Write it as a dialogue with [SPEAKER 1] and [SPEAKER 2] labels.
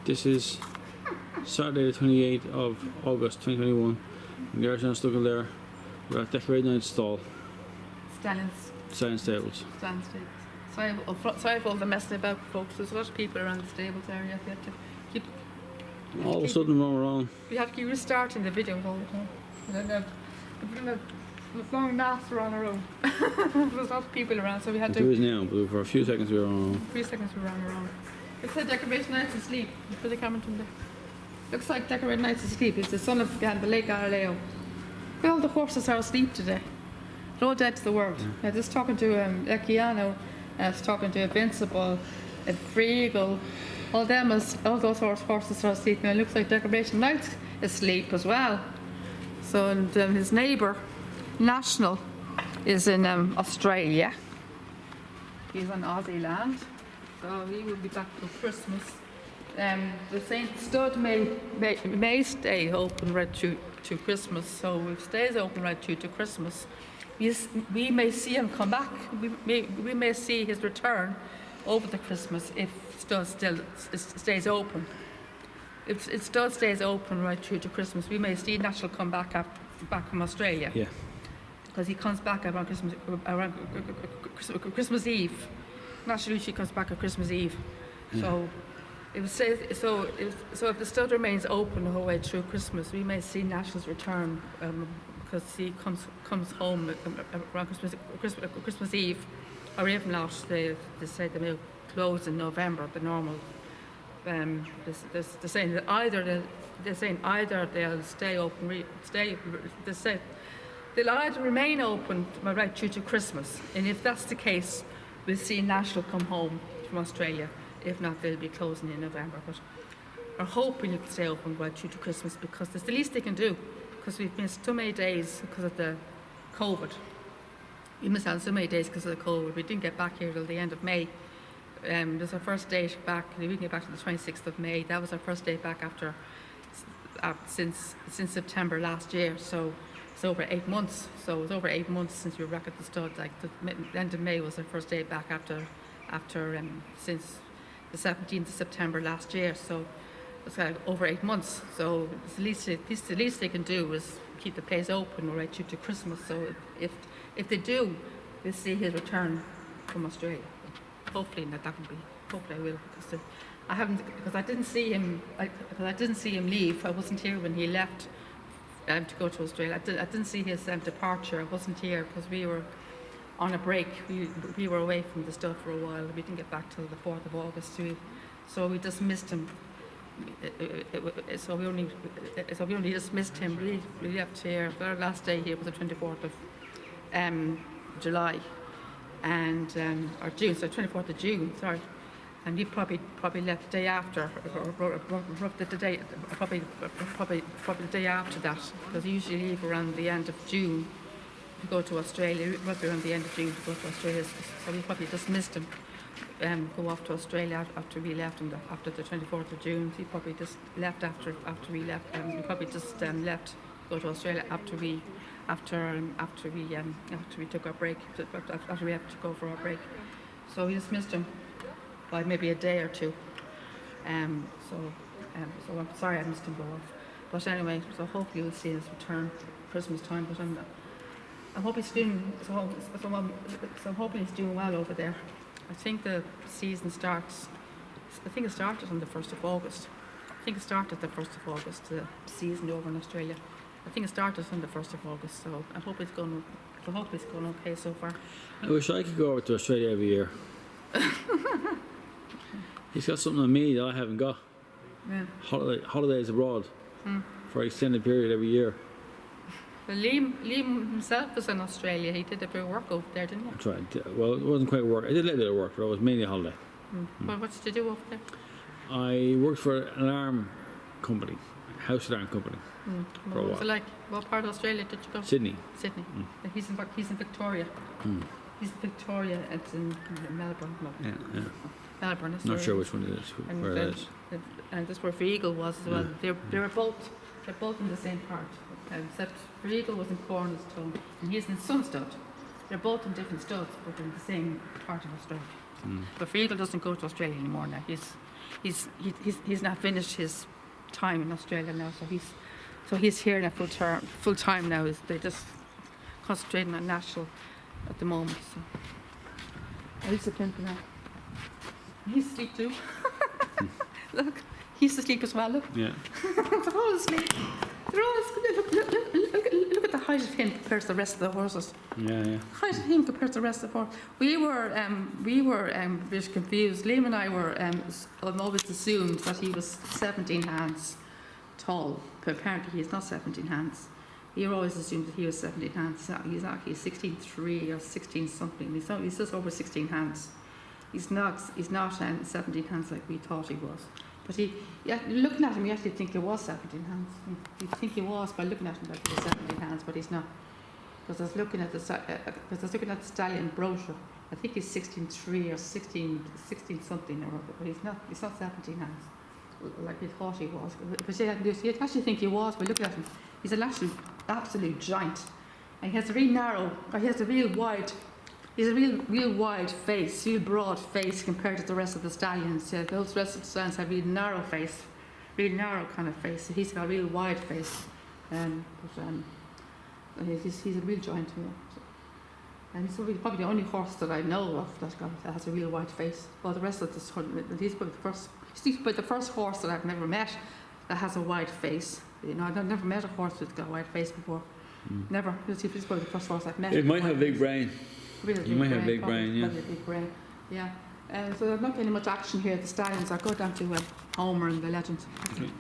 [SPEAKER 1] This is Saturday the 28th of August 2021. And there's John Stuckle there. We're at Decorating Night Stall. Stallion Stables.
[SPEAKER 2] Sorry for all the messing about, folks. There's a lot of people around the stables area. We have to keep.
[SPEAKER 1] All of a sudden we're on.
[SPEAKER 2] We have to keep restarting the video all the time. And then the long naps are on our own. There's a lot of people around, so we had to.
[SPEAKER 1] There is now, but for a few seconds we were on.
[SPEAKER 2] 3 seconds we ran around. It said Decorating Nights of Sleep. For the camera from there. Looks like Decorating Nights of Sleep. It's the son of the late Galileo. All the horses are asleep today. They're all dead to the world. I was talking to Echiano, I was talking to Invincible, Freegal, all those horses are asleep, and it looks like Decorating Nights is asleep as well. So, and his neighbour, National, is in Australia. He's on Aussie land, so he will be back till Christmas. The St. Stud may stay open right through to Christmas, so if it stays open right through to Christmas, we may see him come back. We may see his return over the Christmas if Stud still stays open. If it Stud stays open right through to Christmas, we may see National come back from Australia.
[SPEAKER 1] Yeah.
[SPEAKER 2] Because he comes back around Christmas Eve. National usually comes back on Christmas Eve.
[SPEAKER 1] Yeah.
[SPEAKER 2] So if the Stud remains open the whole way through Christmas, we may see National's return because he comes home around Christmas Eve, or even not. They say they may close in November, the normal. They're saying that either they'll stay open, they'll either remain open right through to Christmas, and if that's the case, we'll see National come home from Australia. If not, they'll be closing in November. But we're hoping it will stay open right through to Christmas because it's the least they can do. Because we've missed so many days because of the COVID. We missed out so many days because of the COVID. We didn't get back here till the end of May. There's our first date back. We didn't get back to the 26th of May. That was our first day back since September last year. So it's over 8 months. So it was over 8 months since we were back at the stud. Like the end of May was our first day back after since the 17th of September last year. So it's over 8 months. So it's the least they can do is keep the place open right through to Christmas. So if they do, we'll see his return from Australia. Hopefully that will be. Hopefully I will because I didn't see him. Because I didn't see him leave. I wasn't here when he left to go to Australia. I didn't see his departure. I wasn't here because we were on a break. We were away from the stuff for a while. We didn't get back till the 4th of August. So we just missed him. So we only just missed him. We left here. Our last day here was the 24th of July, and or June. So 24th of June. Sorry, and we probably left the day after, or the day after that, because we usually leave around the end of June to go to Australia. Roughly around the end of June to go to Australia. So we probably just missed him. Go off to Australia after we left after the 24th of June. He probably just left after we left. We probably just left go to Australia after we took our break. After we had to go for our break, so we just missed him by maybe a day or two. So I'm sorry I missed him go off. But anyway, so hopefully we'll see his return Christmas time. But I hope he's doing. So I'm hoping he's doing well over there. I think the season starts. I think it started on the 1st of August. The season over in Australia. I think it started on the 1st of August. So I hope it's going okay so far.
[SPEAKER 1] I wish I could go over to Australia every year. He's got something on me that I haven't got.
[SPEAKER 2] Yeah.
[SPEAKER 1] Holidays abroad for an extended period every year.
[SPEAKER 2] Well, Liam himself was in Australia. He did a bit of work over there, didn't he?
[SPEAKER 1] I tried. Well, it wasn't quite work. I did a little bit of work, but it was mainly a holiday.
[SPEAKER 2] Well, what did you do over there?
[SPEAKER 1] I worked for an alarm company, house alarm company, for a
[SPEAKER 2] What was
[SPEAKER 1] while.
[SPEAKER 2] it like? What part of Australia did you go?
[SPEAKER 1] Sydney.
[SPEAKER 2] He's in Victoria. He's in Victoria. It's in Melbourne. No.
[SPEAKER 1] Yeah.
[SPEAKER 2] Melbourne.
[SPEAKER 1] Not sure which one it is. Where it is.
[SPEAKER 2] And that's where Freegal was as well. They're both in the same part. Except Freegal was in Cornerstone and he's in Sunstud. They're both in different studs, but in the same part of Australia. But Freegal doesn't go to Australia anymore now. he's not finished his time in Australia now, so he's here now full time now. They're just concentrating on national at the moment. So Elsa Clinton now. He's asleep too. Look, he's asleep as well. Look.
[SPEAKER 1] Yeah.
[SPEAKER 2] They're all asleep. They're all asleep. Look at the height of him compared to the rest of the horses.
[SPEAKER 1] Yeah.
[SPEAKER 2] Height of him compared to the rest of the horses. We were a bit confused. Liam and I were always assumed that he was 17 hands tall, but apparently he's not 17 hands. We always assumed that he was 17 hands. He's actually 16.3 or 16 something. He's just over 16 hands. He's not 17 hands like we thought he was. But looking at him, you actually think he was 17 hands. You think he was by looking at him like he was 17 hands, but he's not. Because I was looking at the stallion brochure. I think he's 16.3 or 16 something, but he's not 17 hands like we thought he was. But you'd actually think he was by looking at him. He's an absolute giant, and he has a real narrow. He has a real wide. He's a real wide face, real broad face compared to the rest of the stallions. Yeah, those rest of the stallions have a real narrow face, real narrow kind of face. He's got a real wide face, he's a real giant. Yeah. And he's probably the only horse that I know of that has a real wide face. Well, the rest of he's probably the first horse that I've never met that has a wide face. You know, I've never met a horse that's got a wide face before. Never. He's probably the first horse I've met.
[SPEAKER 1] It might have a big brain.
[SPEAKER 2] Really
[SPEAKER 1] you might have a big brain, yeah.
[SPEAKER 2] Big brain. Yeah. So I'm not getting much action here. The stallions. I'll go down to Homer and the Legend.
[SPEAKER 1] Okay.